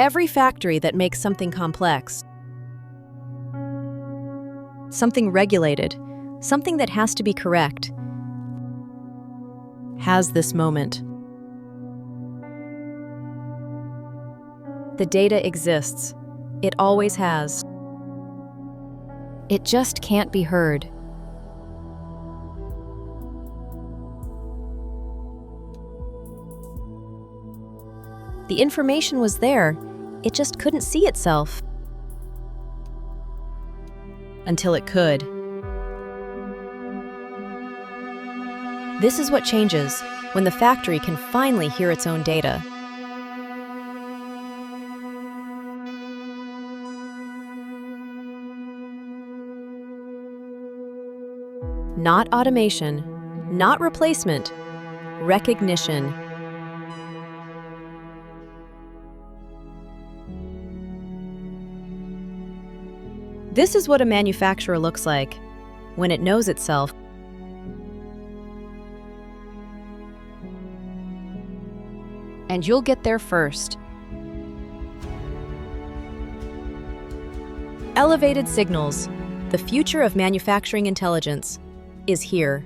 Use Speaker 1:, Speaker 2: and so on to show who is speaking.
Speaker 1: Every factory that makes something complex, something regulated, something that has to be correct, has this moment. The data exists. It always has. It just can't be heard. The information was there, it just couldn't see itself. Until it could. This is what changes when the factory can finally hear its own data. Not automation, not replacement, recognition. This is what a manufacturer looks like when it knows itself. And you'll get there first. Elevated signals, the future of manufacturing intelligence, is here.